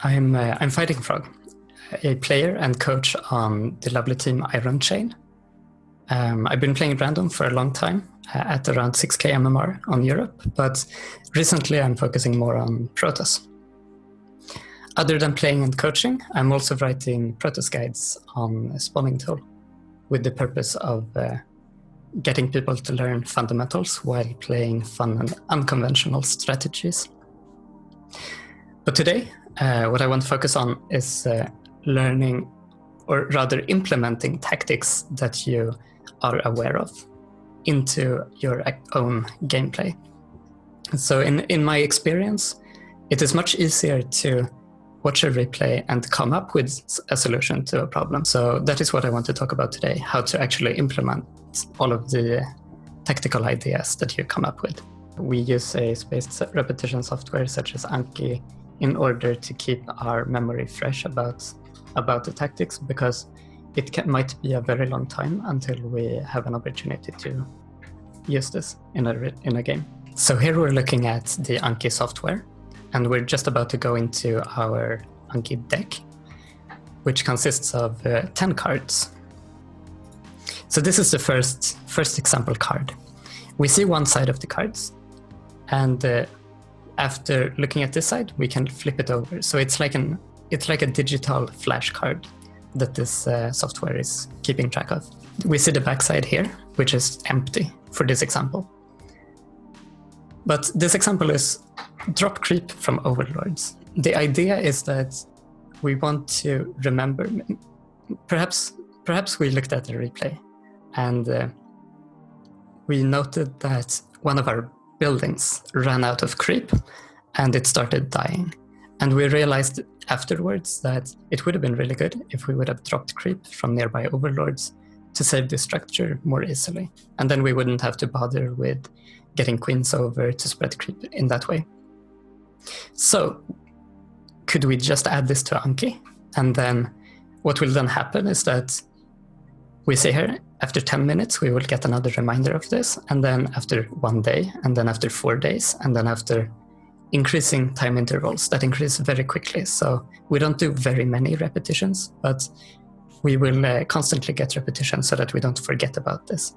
I'm Fighting Frog, a player and coach on the lovely team Iron Chain. I've been playing random for a long time, at around 6k MMR on Europe, but recently I'm focusing more on Protoss. Other than playing and coaching, I'm also writing Protoss guides on Spawning Tool with the purpose of getting people to learn fundamentals while playing fun and unconventional strategies. But today, what I want to focus on is learning, or rather implementing, tactics that you are aware of into your own gameplay. So in my experience, it is much easier to watch a replay and come up with a solution to a problem. So that is what I want to talk about today, how to actually implement all of the tactical ideas that you come up with. We use a spaced repetition software such as Anki in order to keep our memory fresh about the tactics, because it might be a very long time until we have an opportunity to use this in a game. So here we're looking at the Anki software, and we're just about to go into our Anki deck, which consists of 10 cards. So this is the first example card. We see one side of the cards, and after looking at this side, we can flip it over. So it's like a digital flashcard that this software is keeping track of. We see the backside here, which is empty for this example. But this example is drop creep from overlords. The idea is that we want to remember, perhaps we looked at the replay and we noted that one of our buildings ran out of creep and it started dying. And we realized afterwards that it would have been really good if we would have dropped creep from nearby overlords to save the structure more easily. And then we wouldn't have to bother with getting queens over to spread creep in that way. So could we just add this to Anki? And then what will then happen is that we see here, after 10 minutes, we will get another reminder of this. And then after 1 day, and then after 4 days, and then after increasing time intervals that increase very quickly. So we don't do very many repetitions, but we will constantly get repetitions so that we don't forget about this.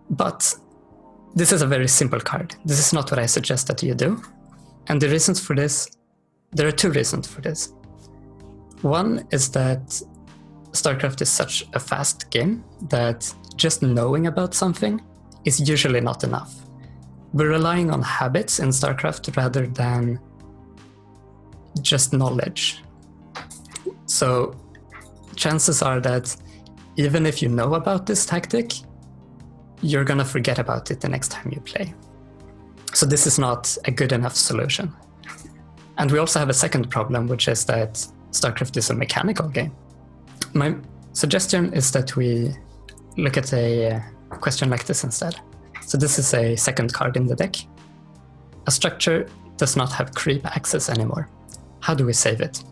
But this is a very simple card. This is not what I suggest that you do. And the reasons for this, there are two reasons for this. One is that StarCraft is such a fast game that just knowing about something is usually not enough. We're relying on habits in StarCraft rather than just knowledge. So chances are that even if you know about this tactic, you're going to forget about it the next time you play. So this is not a good enough solution. And we also have a second problem, which is that StarCraft is a mechanical game. My suggestion is that we look at a question like this instead. So this is a second card in the deck. A structure does not have creep access anymore. How do we save it?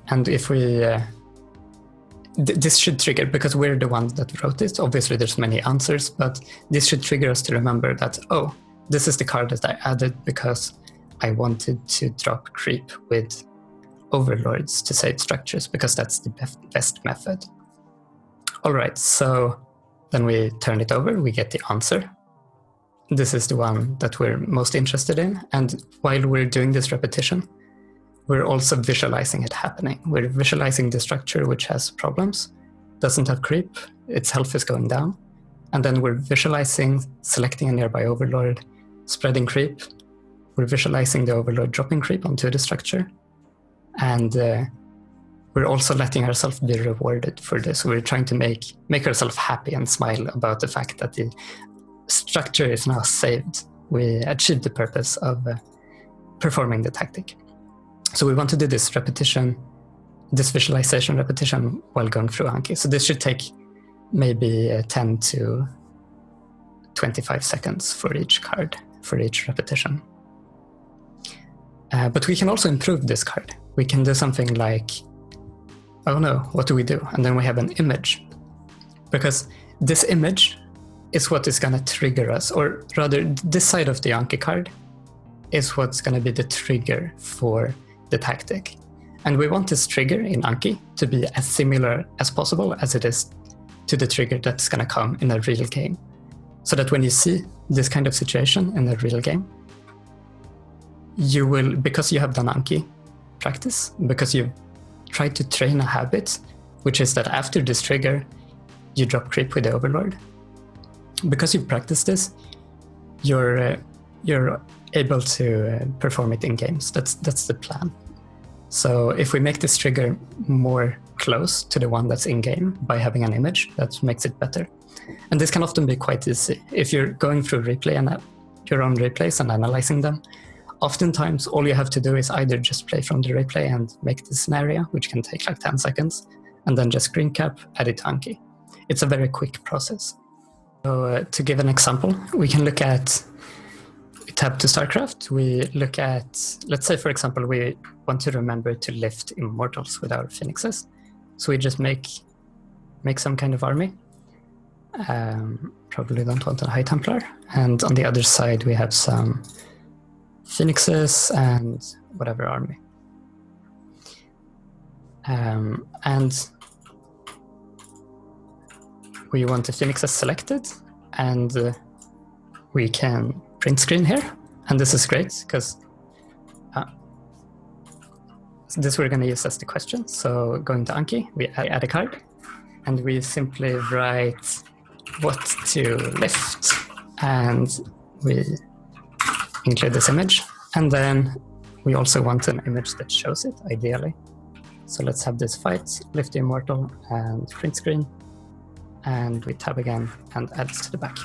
And if we... this should trigger, because we're the ones that wrote it. Obviously there's many answers, but this should trigger us to remember that, oh, this is the card that I added because I wanted to drop creep with overlords to save structures, because that's the best method. All right, so then we turn it over, we get the answer. This is the one that we're most interested in. And while we're doing this repetition, we're also visualizing it happening. We're visualizing the structure which has problems, doesn't have creep, its health is going down. And then we're visualizing selecting a nearby overlord, spreading creep. We're visualizing the overlord dropping creep onto the structure. And we're also letting ourselves be rewarded for this. We're trying to make ourselves happy and smile about the fact that the structure is now saved. We achieved the purpose of performing the tactic. So we want to do this repetition, this visualization repetition while going through Anki. So this should take maybe 10 to 25 seconds for each card, for each repetition. But we can also improve this card. We can do something like, oh no, what do we do? And then we have an image. Because this image is what is going to trigger us, or rather this side of the Anki card is what's going to be the trigger for the tactic. And we want this trigger in Anki to be as similar as possible as it is to the trigger that's going to come in a real game. So that when you see this kind of situation in a real game, you will, because you have done Anki practice, because you've tried to train a habit, which is that after this trigger, you drop creep with the Overlord. Because you've practiced this, you're able to perform it in games. That's the plan. So if we make this trigger more close to the one that's in-game by having an image, that makes it better. And this can often be quite easy. If you're going through replay and your own replays and analyzing them, oftentimes all you have to do is either just play from the replay and make the scenario, which can take like 10 seconds, and then just screen cap, edit Anki. It's a very quick process. So to give an example, we can look at, we tab to StarCraft, we look at, let's say for example, we want to remember to lift immortals with our phoenixes. So we just make some kind of army. Probably don't want a High Templar. And on the other side, we have some phoenixes and whatever army. And we want the phoenixes selected, and we can print screen here. And this is great because this we're going to use as the question. So going to Anki, we add a card, and we simply write what to lift, and we include this image. And then we also want an image that shows it, ideally. So let's have this fight, lift the immortal, and print screen. And we tab again and add this to the back.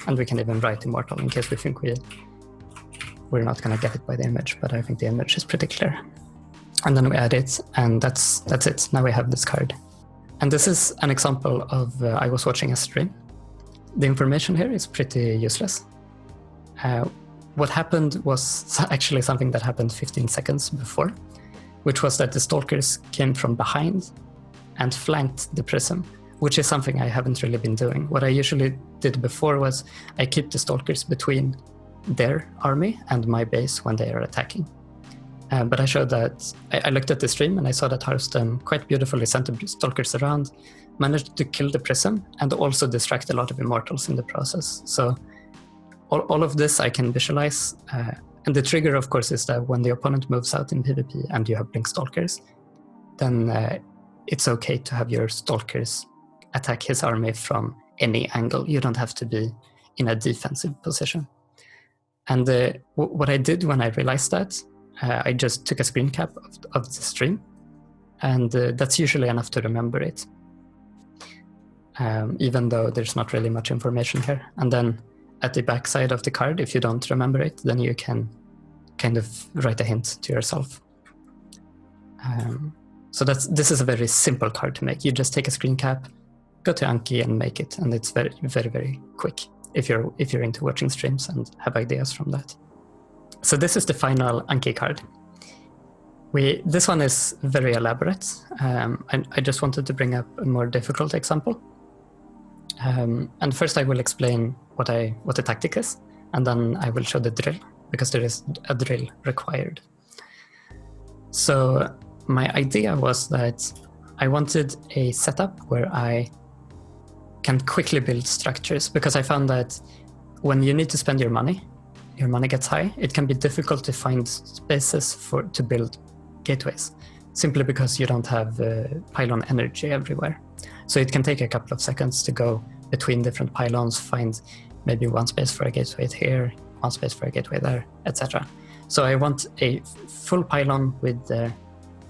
And we can even write immortal in case we think we're not going to get it by the image, but I think the image is pretty clear. And then we add it, and that's it. Now we have this card. And this is an example of I was watching a stream. The information here is pretty useless. What happened was actually something that happened 15 seconds before, which was that the stalkers came from behind and flanked the prism, which is something I haven't really been doing. What I usually did before was I keep the stalkers between their army and my base when they are attacking. But I showed that, I looked at the stream and I saw that Harstem quite beautifully sent the stalkers around, managed to kill the prism, and also distract a lot of immortals in the process. So all of this I can visualize. And the trigger, of course, is that when the opponent moves out in PvP and you have blink stalkers, then it's okay to have your stalkers attack his army from any angle. You don't have to be in a defensive position. And what I did when I realized that, I just took a screen cap of the stream, and that's usually enough to remember it, even though there's not really much information here. And then at the back side of the card, if you don't remember it, then you can kind of write a hint to yourself. So this is a very simple card to make. You just take a screen cap, go to Anki and make it, and it's very, very, very quick if you're into watching streams and have ideas from that. So this is the final Anki card. This one is very elaborate. I just wanted to bring up a more difficult example. And first I will explain what the tactic is, and then I will show the drill, because there is a drill required. So my idea was that I wanted a setup where I can quickly build structures, because I found that when you need to spend your money gets high, it can be difficult to find spaces to build gateways, simply because you don't have pylon energy everywhere. So it can take a couple of seconds to go between different pylons, find maybe one space for a gateway here, one space for a gateway there, etc. So I want a full pylon with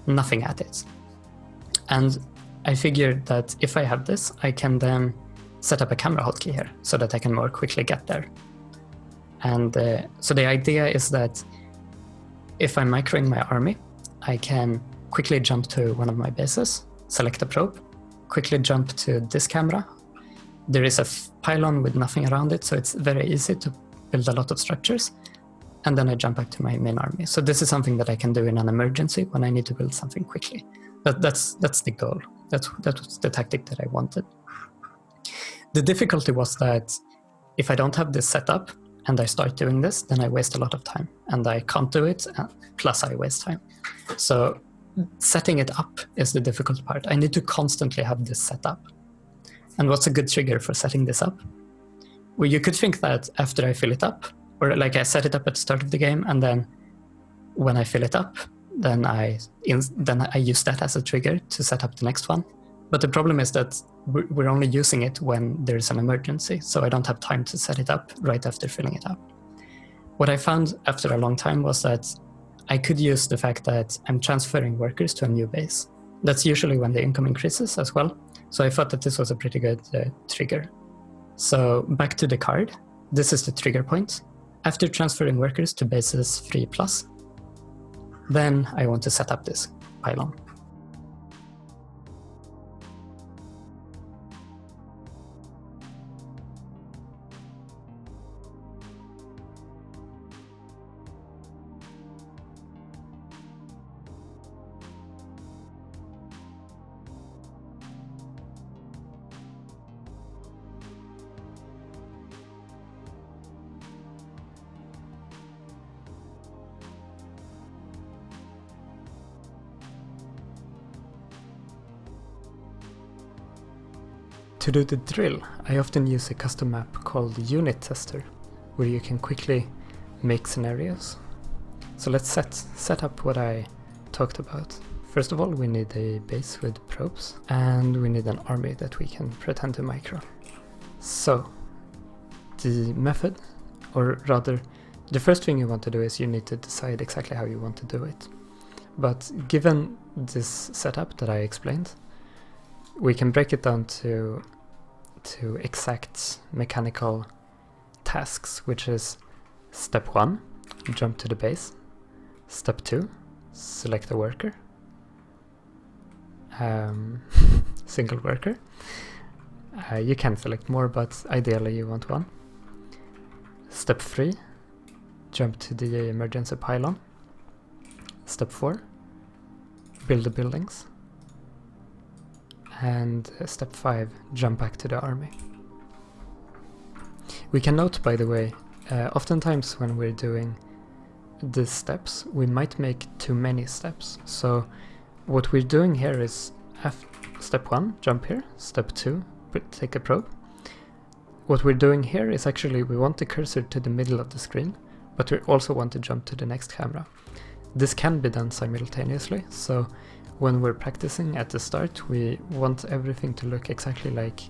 nothing at it. And I figured that if I have this, I can then set up a camera hotkey here so that I can more quickly get there. And so the idea is that if I'm microing my army, I can quickly jump to one of my bases, select a probe, quickly jump to this camera. There is a pylon with nothing around it, so it's very easy to build a lot of structures. And then I jump back to my main army. So this is something that I can do in an emergency when I need to build something quickly. That's the goal. That was the tactic that I wanted. The difficulty was that if I don't have this set up and I start doing this, then I waste a lot of time, and I can't do it, plus I waste time. So setting it up is the difficult part. I need to constantly have this set up. And what's a good trigger for setting this up? Well, you could think that after I fill it up, or like I set it up at the start of the game, and then when I fill it up, then I use that as a trigger to set up the next one. But the problem is that we're only using it when there's an emergency, so I don't have time to set it up right after filling it up. What I found after a long time was that I could use the fact that I'm transferring workers to a new base. That's usually when the income increases as well. So I thought that this was a pretty good trigger. So back to the card. This is the trigger point. After transferring workers to bases 3+, then I want to set up this pylon. To do the drill, I often use a custom map called Unit Tester, where you can quickly make scenarios. So let's set up what I talked about. First of all, we need a base with probes, and we need an army that we can pretend to micro. So the method, or rather, the first thing you want to do is you need to decide exactly how you want to do it. But given this setup that I explained, we can break it down to exact mechanical tasks, which is step 1, jump to the base. Step 2, select a worker. Single worker. You can select more, but ideally you want one. Step 3, jump to the emergency pylon. Step 4, build the buildings. And step 5, jump back to the army. We can note, by the way, oftentimes when we're doing these steps, we might make too many steps. So what we're doing here is step 1, jump here. Step 2, take a probe. What we're doing here is actually we want the cursor to the middle of the screen, but we also want to jump to the next camera. This can be done simultaneously, so when we're practicing at the start, we want everything to look exactly like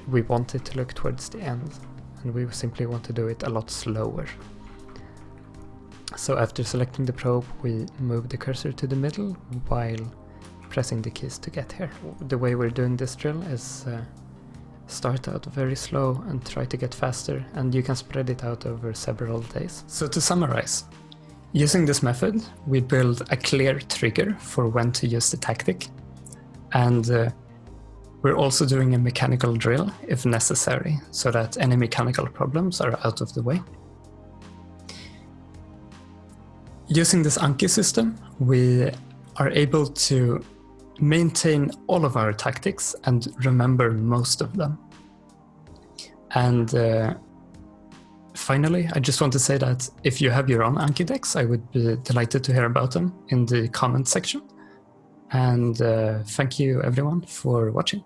we want it to look towards the end, and we simply want to do it a lot slower. So after selecting the probe, we move the cursor to the middle while pressing the keys to get here. The way we're doing this drill is start out very slow and try to get faster, and you can spread it out over several days. So to summarize, using this method, we build a clear trigger for when to use the tactic, and we're also doing a mechanical drill if necessary, so that any mechanical problems are out of the way. Using this Anki system, we are able to maintain all of our tactics and remember most of them. And finally, I just want to say that if you have your own Anki decks, I would be delighted to hear about them in the comment section. And thank you everyone for watching.